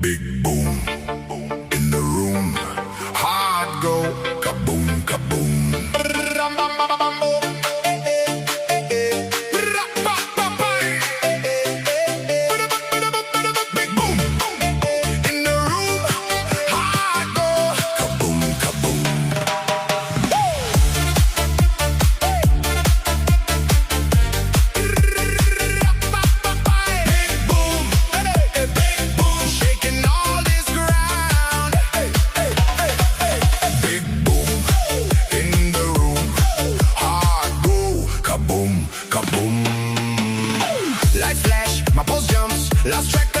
Big boom in the room. Heart go kaboom, kaboom. Big boom in the room. Heart go kaboom, kaboom. Big boom, big boom, shaking all this ground. Big boom in the room. Heart go kaboom, kaboom. Lights flash, my pulse jumps, lost track